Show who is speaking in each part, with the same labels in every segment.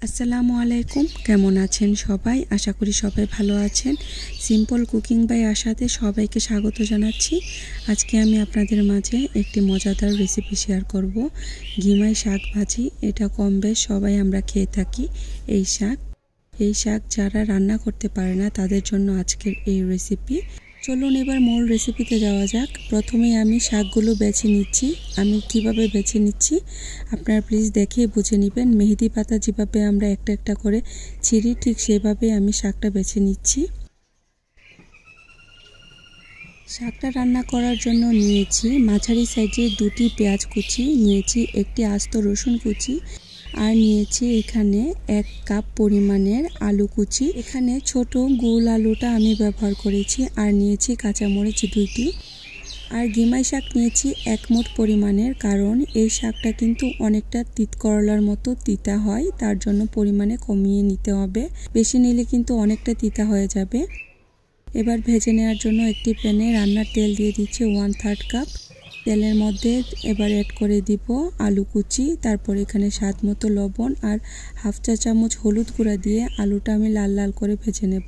Speaker 1: আসসালামু আলাইকুম, কেমন আছেন সবাই? আশা করি সবাই ভালো আছেন। সিম্পল কুকিং বাই আশাতে সবাইকে স্বাগত জানাচ্ছি। আজকে আমি আপনাদের মাঝে একটি মজাদার রেসিপি শেয়ার করব, ঘিমাই শাক ভাজি। এটা কম বেশ সবাই আমরা খেয়ে থাকি। এই শাক যারা রান্না করতে পারে না তাদের জন্য আজকের এই রেসিপি। চলুন এবার মূল রেসিপিতে যাওয়া যাক। প্রথমেই আমি শাকগুলো বেছে নিচ্ছি। আমি কিভাবে বেছে নিচ্ছি আপনারা প্লিজ দেখে বুঝে নেবেন। মেহেদি পাতা যেভাবে আমরা একটা একটা করে ছিঁড়ি, ঠিক সেভাবে আমি শাকটা বেছে নিচ্ছি। শাকটা রান্না করার জন্য নিয়েছি মাঝারি সাইজের 2টি পেঁয়াজ কুচি, নিয়েছি একটি আস্ত রসুন কুচি, আর নিয়েছি এখানে 1 কাপ পরিমাণের আলু কুচি। এখানে ছোট গোল আলুটা আমি ব্যবহার করেছি, আর নিয়েছি কাঁচামরিচ 2টি, আর ঘিমাই শাক নিয়েছি 1 মুঠ পরিমাণের, কারণ এই শাকটা কিন্তু অনেকটা তিত করলার মতো তিতা হয়, তার জন্য পরিমাণে কমিয়ে নিতে হবে। বেশি নিলে কিন্তু অনেকটা তিতা হয়ে যাবে। এবার ভেজে নেওয়ার জন্য একটি প্যানে রান্নার তেল দিয়ে দিচ্ছি 1/3 কাপ। তেলের মধ্যে এবার অ্যাড করে দিব আলু কুচি, তারপর এখানে স্বাদ মতো লবণ আর হাফ চা চামচ হলুদ গুঁড়া দিয়ে আলুটা আমি লাল লাল করে ভেজে নেব।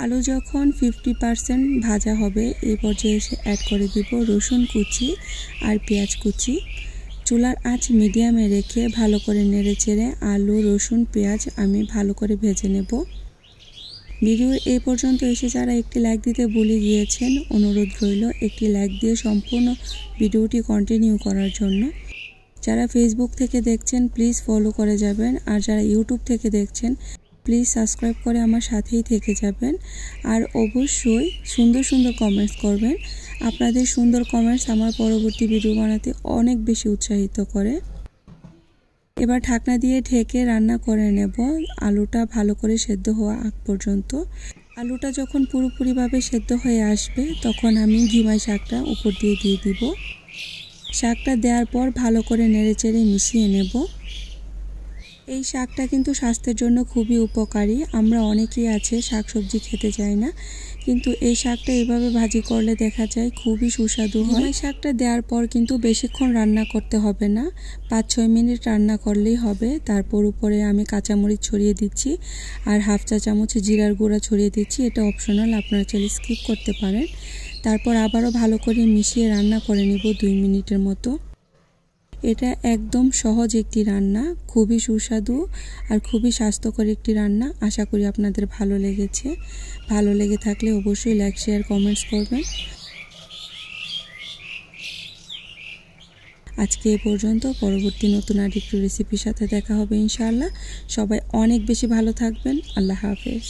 Speaker 1: আলু যখন 50% ভাজা হবে এই পর্যায়ে এসে অ্যাড করে দিব রসুন কুচি আর পেঁয়াজ কুচি। চুলার আঁচ মিডিয়ামে রেখে ভালো করে নেড়েচেড়ে আলু, রসুন, পেঁয়াজ আমি ভালো করে ভেজে নেব। ভিডিওর এই পর্যন্ত এসে যারা একটি লাইক দিতে ভুলে গিয়েছেন, অনুরোধ রইল একটি লাইক দিয়ে সম্পূর্ণ ভিডিওটি কন্টিনিউ করার জন্য। যারা ফেসবুক থেকে দেখছেন প্লিজ ফলো করে যাবেন, আর যারা ইউটিউব থেকে দেখছেন প্লিজ সাবস্ক্রাইব করে আমার সাথেই থেকে যাবেন। আর অবশ্যই সুন্দর সুন্দর কমেন্টস করবেন। আপনাদের সুন্দর কমেন্টস আমার পরবর্তী ভিডিও বানাতে অনেক বেশি উৎসাহিত করে। এবার ঢাকনা দিয়ে ঢেকে রান্না করে নেব আলুটা ভালো করে সেদ্ধ হওয়া আগ পর্যন্ত। আলুটা যখন পুরোপুরিভাবে সেদ্ধ হয়ে আসবে তখন আমি ঘিমাই শাকটা উপর দিয়ে দিব। শাকটা দেওয়ার পর ভালো করে নেড়েচেড়ে মিশিয়ে নেব। এই শাকটা কিন্তু স্বাস্থ্যের জন্য খুবই উপকারী। আমরা অনেকেই আছে শাকসবজি খেতে চাই না, কিন্তু এই শাকটা এভাবে ভাজি করলে দেখা যায় খুবই সুস্বাদু হয়। এই শাকটা দেওয়ার পর কিন্তু বেশিক্ষণ রান্না করতে হবে না, 5-6 মিনিট রান্না করলেই হবে। তারপর উপরে আমি কাঁচামরিচ ছড়িয়ে দিচ্ছি আর হাফ চা চামচ জিরার গুঁড়া ছড়িয়ে দিচ্ছি। এটা অপশনাল, আপনারা চাইলে স্কিপ করতে পারেন। তারপর আবারও ভালো করে মিশিয়ে রান্না করে নিব 2 মিনিটের মতো। এটা একদম সহজ একটি রান্না, খুবই সুস্বাদু আর খুবই স্বাস্থ্যকর একটি রান্না। আশা করি আপনাদের ভালো লেগেছে। ভালো লেগে থাকলে অবশ্যই লাইক, শেয়ার, কমেন্টস করবেন। আজকে এই পর্যন্ত। পরবর্তী নতুন আরেকটি রেসিপির সাথে দেখা হবে ইনশাআল্লাহ। সবাই অনেক বেশি ভালো থাকবেন। আল্লাহ হাফেজ।